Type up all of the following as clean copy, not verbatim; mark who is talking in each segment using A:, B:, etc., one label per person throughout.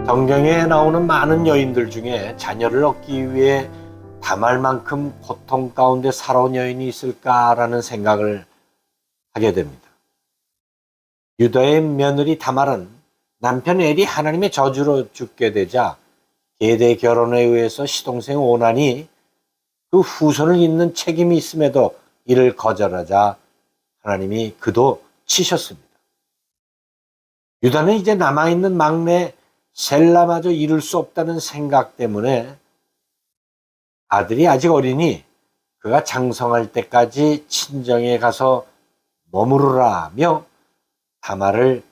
A: 성경에 나오는 많은 여인들 중에 자녀를 얻기 위해 다말 만큼 고통 가운데 살아온 여인이 있을까라는 생각을 하게 됩니다. 유다의 며느리 다말은 남편 엘이 하나님의 저주로 죽게 되자 계대 결혼에 의해서 시동생 오난이 그 후손을 잇는 책임이 있음에도 이를 거절하자 하나님이 그도 치셨습니다. 유다는 이제 남아있는 막내 셀라마저 이룰 수 없다는 생각 때문에 아들이 아직 어리니 그가 장성할 때까지 친정에 가서 머무르라며 다말을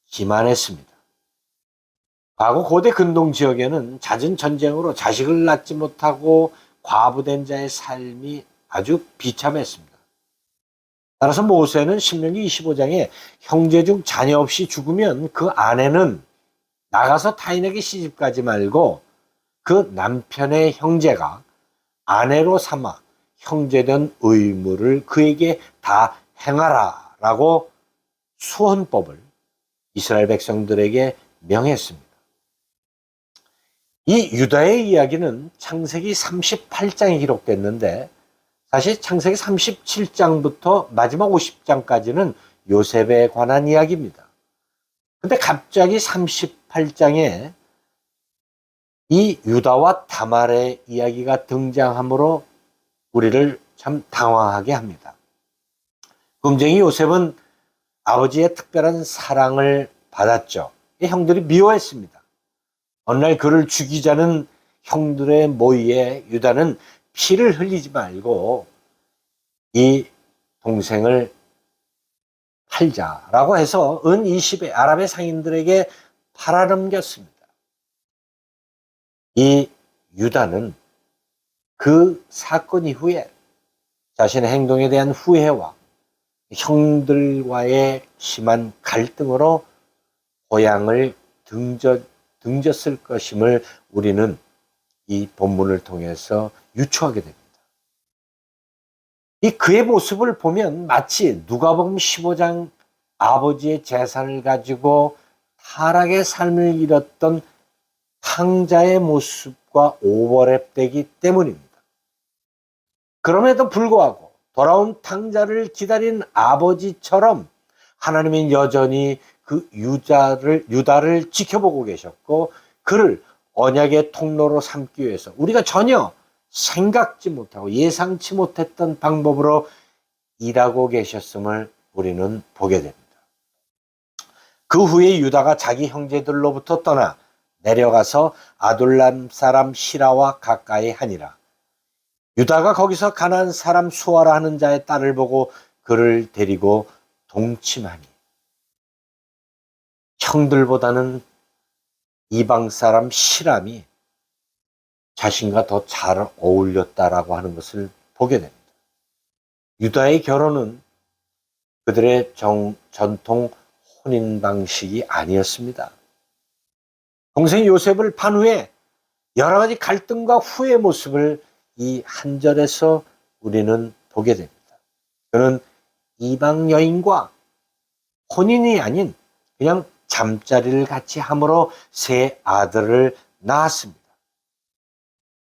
A: 기만했습니다. 과거 고대 근동 지역에는 잦은 전쟁으로 자식을 낳지 못하고 과부된 자의 삶이 아주 비참했습니다. 따라서 모세는 신명기 25장에 형제 중 자녀 없이 죽으면 그 아내는 나가서 타인에게 시집가지 말고 그 남편의 형제가 아내로 삼아 형제된 의무를 그에게 다 행하라 라고 수헌법을 이스라엘 백성들에게 명했습니다. 이 유다의 이야기는 창세기 38장에 기록됐는데 사실 창세기 37장부터 마지막 50장까지는 요셉에 관한 이야기입니다. 근데 갑자기 38장에 이 유다와 다말의 이야기가 등장하므로 우리를 참 당황하게 합니다. 금쟁이 요셉은 아버지의 특별한 사랑을 받았죠. 형들이 미워했습니다. 어느 날 그를 죽이자는 형들의 모의에 유다는 피를 흘리지 말고 이 동생을 팔자라고 해서 은 20의 아랍의 상인들에게 팔아넘겼습니다. 이 유다는 그 사건 이후에 자신의 행동에 대한 후회와 형들과의 심한 갈등으로 고향을 등졌을 것임을 우리는 이 본문을 통해서 유추하게 됩니다. 이 그의 모습을 보면 마치 누가복음 15장 아버지의 재산을 가지고 타락의 삶을 잃었던 탕자의 모습과 오버랩되기 때문입니다. 그럼에도 불구하고 돌아온 탕자를 기다린 아버지처럼 하나님은 여전히 그 유다를 지켜보고 계셨고 그를 언약의 통로로 삼기 위해서 우리가 전혀 생각지 못하고 예상치 못했던 방법으로 일하고 계셨음을 우리는 보게 됩니다. 그 후에 유다가 자기 형제들로부터 떠나 내려가서 아둘람 사람 시라와 가까이 하니라. 유다가 거기서 가나안 사람 수아라 하는 자의 딸을 보고 그를 데리고 동침하니 형들보다는 이방 사람 시람이 자신과 더 잘 어울렸다라고 하는 것을 보게 됩니다. 유다의 결혼은 그들의 전통 혼인 방식이 아니었습니다. 동생 요셉을 판 후에 여러 가지 갈등과 후회의 모습을 이 한 절에서 우리는 보게 됩니다. 그는 이방 여인과 혼인이 아닌 그냥 잠자리를 같이 함으로 세 아들을 낳았습니다.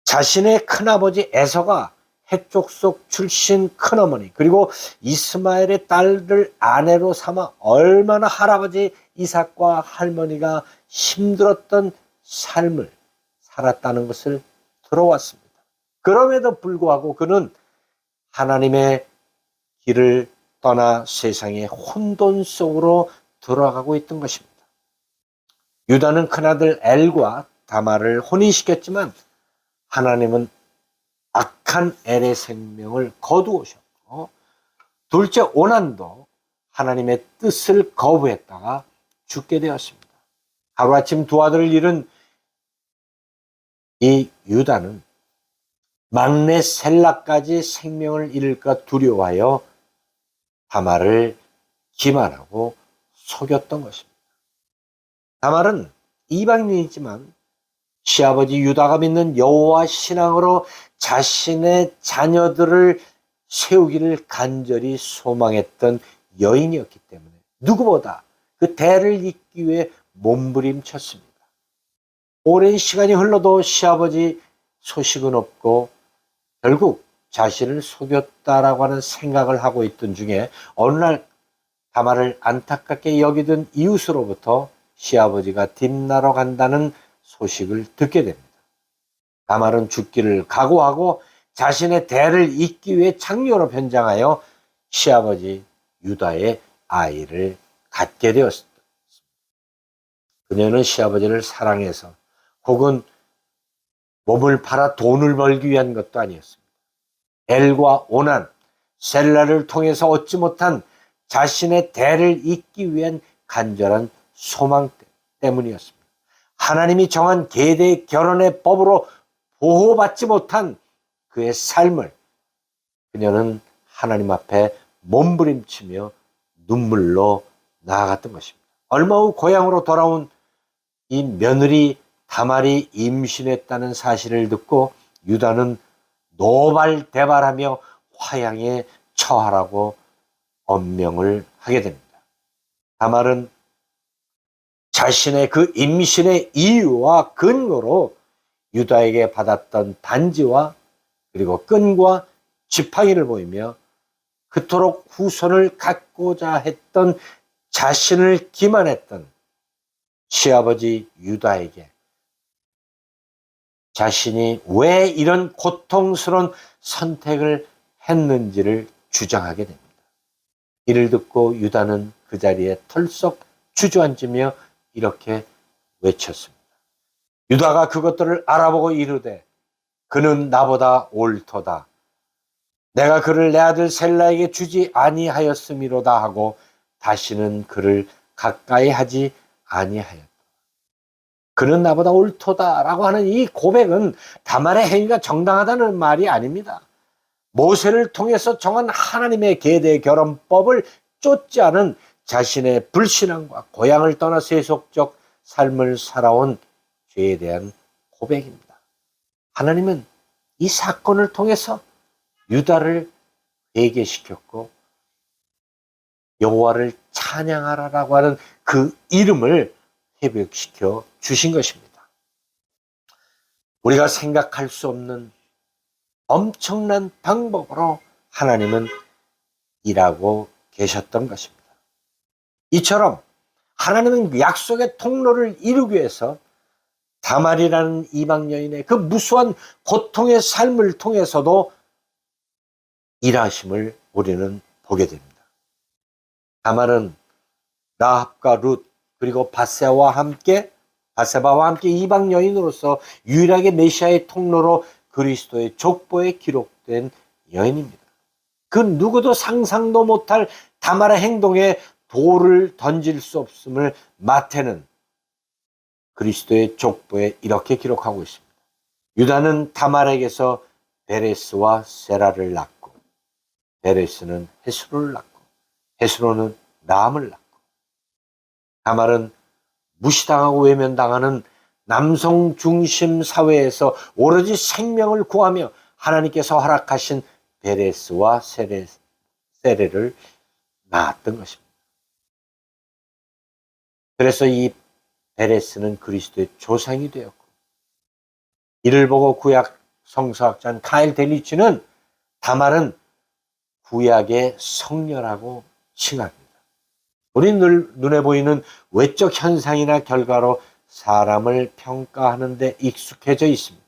A: 자신의 큰아버지 에서가 해족속 출신 큰어머니 그리고 이스마엘의 딸을 아내로 삼아 얼마나 할아버지 이삭과 할머니가 힘들었던 삶을 살았다는 것을 들어왔습니다. 그럼에도 불구하고 그는 하나님의 길을 떠나 세상의 혼돈 속으로 들어가고 있던 것입니다. 유다는 큰아들 엘과 다말을 혼인시켰지만 하나님은 악한 엘의 생명을 거두오셨고 둘째 오난도 하나님의 뜻을 거부했다가 죽게 되었습니다. 하루아침 두 아들을 잃은 이 유다는 막내 셀라까지 생명을 잃을까 두려워하여 다말을 기만하고 속였던 것입니다. 다말은 이방인이지만 시아버지 유다가 믿는 여호와 신앙으로 자신의 자녀들을 세우기를 간절히 소망했던 여인이었기 때문에 누구보다 그 대를 잇기 위해 몸부림쳤습니다. 오랜 시간이 흘러도 시아버지 소식은 없고 결국 자신을 속였다라고 하는 생각을 하고 있던 중에 어느 날 다말을 안타깝게 여기던 이웃으로부터 시아버지가 딥나러 간다는 소식을 듣게 됩니다. 다말은 죽기를 각오하고 자신의 대를 잇기 위해 창녀로 변장하여 시아버지 유다의 아이를 갖게 되었습니다. 그녀는 시아버지를 사랑해서 혹은 몸을 팔아 돈을 벌기 위한 것도 아니었습니다. 엘과 오난, 셀라를 통해서 얻지 못한 자신의 대를 잇기 위한 간절한 소망 때문이었습니다. 하나님이 정한 계대 결혼의 법으로 보호받지 못한 그의 삶을 그녀는 하나님 앞에 몸부림치며 눈물로 나아갔던 것입니다. 얼마 후 고향으로 돌아온 이 며느리 다말이 임신했다는 사실을 듣고 유다는 노발대발하며 화양에 처하라고 엄명을 하게 됩니다. 다말은 자신의 그 임신의 이유와 근거로 유다에게 받았던 반지와 그리고 끈과 지팡이를 보이며 그토록 후손을 갖고자 했던 자신을 기만했던 시아버지 유다에게 자신이 왜 이런 고통스러운 선택을 했는지를 주장하게 됩니다. 이를 듣고 유다는 그 자리에 털썩 주저앉으며 이렇게 외쳤습니다. 유다가 그것들을 알아보고 이르되 그는 나보다 옳도다. 내가 그를 내 아들 셀라에게 주지 아니하였음이로다 하고 다시는 그를 가까이 하지 아니하였다. 그는 나보다 옳도다라고 하는 이 고백은 다말의 행위가 정당하다는 말이 아닙니다. 모세를 통해서 정한 하나님의 계대 결혼법을 쫓지 않은 자신의 불신앙과 고향을 떠나 세속적 삶을 살아온 죄에 대한 고백입니다. 하나님은 이 사건을 통해서 유다를 회개시켰고 여호와를 찬양하라라고 하는 그 이름을 회복시켜 주신 것입니다. 우리가 생각할 수 없는 엄청난 방법으로 하나님은 일하고 계셨던 것입니다. 이처럼 하나님은 약속의 통로를 이루기 위해서 다말이라는 이방 여인의 그 무수한 고통의 삶을 통해서도 일하심을 우리는 보게 됩니다. 다말은 라합과 룻 그리고 바세바와 함께 이방 여인으로서 유일하게 메시아의 통로로 그리스도의 족보에 기록된 여인입니다. 그 누구도 상상도 못할 다말의 행동에 돌을 던질 수 없음을 마태는 그리스도의 족보에 이렇게 기록하고 있습니다. 유다는 다말에게서 베레스와 세라를 낳고 베레스는 헤스로를 낳고 헤스로는 라함을 낳고 다말은 무시당하고 외면당하는 남성 중심 사회에서 오로지 생명을 구하며 하나님께서 허락하신 베레스와 세레를 낳았던 것입니다. 그래서 이 베레스는 그리스도의 조상이 되었고 이를 보고 구약 성서학자 카일 델리치는 다말은 구약의 성녀라고 칭합니다. 우리는 늘 눈에 보이는 외적 현상이나 결과로 사람을 평가하는 데 익숙해져 있습니다.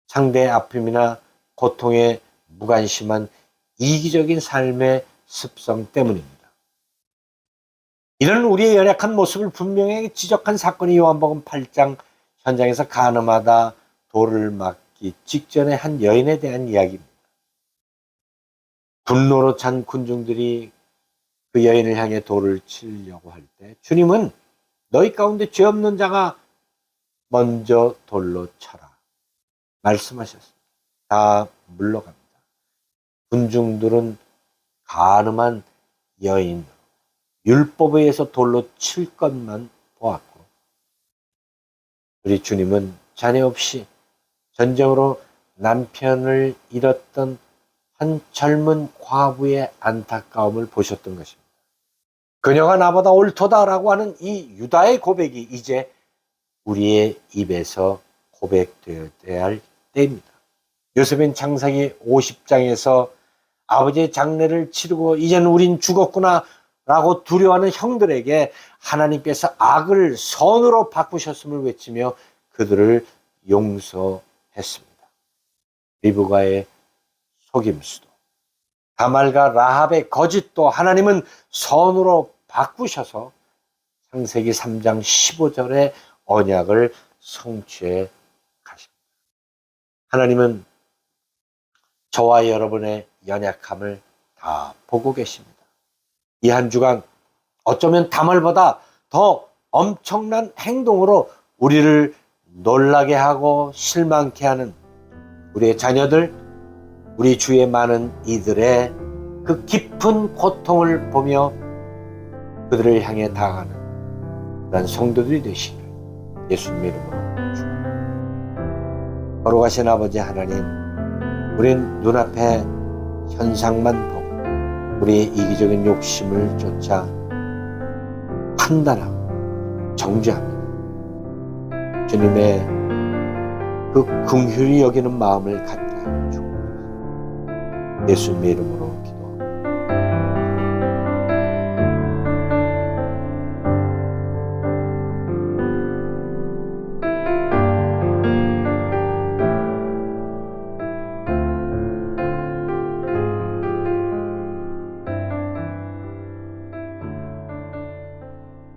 A: 상대의 아픔이나 고통에 무관심한 이기적인 삶의 습성 때문입니다. 이런 우리의 연약한 모습을 분명히 지적한 사건이 요한복음 8장 현장에서 간음하다 돌을 맞기 직전의 한 여인에 대한 이야기입니다. 분노로 찬 군중들이 그 여인을 향해 돌을 치려고 할 때 주님은 너희 가운데 죄 없는 자가 먼저 돌로 쳐라 말씀하셨습니다. 다 물러갑니다. 군중들은 간음한 여인 율법에 의해서 돌로 칠 것만 보았고, 우리 주님은 자녀 없이 전쟁으로 남편을 잃었던 한 젊은 과부의 안타까움을 보셨던 것입니다. 그녀가 나보다 옳도다라고 하는 이 유다의 고백이 이제 우리의 입에서 고백되어야 할 때입니다. 요셉은 창세기 50장에서 아버지의 장례를 치르고 이제는 우린 죽었구나 라고 두려워하는 형들에게 하나님께서 악을 선으로 바꾸셨음을 외치며 그들을 용서했습니다. 리브가의 속임수도, 다말과 라합의 거짓도 하나님은 선으로 바꾸셔서 창세기 3장 15절의 언약을 성취해 가십니다. 하나님은 저와 여러분의 연약함을 다 보고 계십니다. 이 한 주간 어쩌면 다말보다 더 엄청난 행동으로 우리를 놀라게 하고 실망케 하는 우리의 자녀들, 우리 주위에 많은 이들의 그 깊은 고통을 보며 그들을 향해 다가가는 그런 성도들이 되시기를 예수님의 이름으로 축원합니다. 걸어가신 아버지 하나님, 우린 눈앞에 현상만 보고 우리의 이기적인 욕심을 쫓아 판단하고 정죄합니다. 주님의 그 긍휼히 여기는 마음을 갖게 하여 주옵소서. 예수님의 이름으로